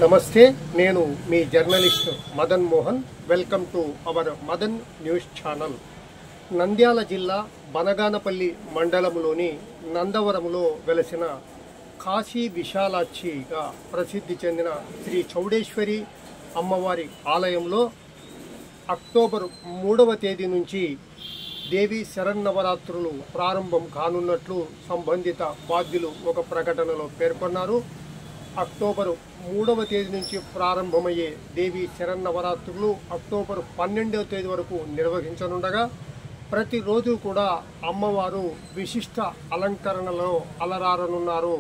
నమస్తే, నేను మీ journalist Madan Mohan. Welcome to our Madan news channel. Nandyal జిల్లా బనగానపల్లి మండలంలోని నందవరంలో వెలసిన కాశీ విశాలాక్షిగా ప్రసిద్ధి చెందిన శ్రీ చౌడేశ్వరి అమ్మవారి ఆలయంలో అక్టోబర్ 3వ తేదీ నుంచి దేవి శరన్నవరాత్రులు ప్రారంభం కానున్నట్లు సంబంధిత బాధ్యులు ఒక ప్రకటనలో పేర్కొన్నారు. అక్టోబర్ 3వ తేదీ నుంచి ప్రారంభమయ్యే దేవి శరన్నవరాత్రులు అక్టోబర్ 12వ తేదీ వరకు నిర్వహించనుండగా ప్రతిరోజు కూడా అమ్మవారు విశిష్ట అలంకరణలో అలరారనున్నారు.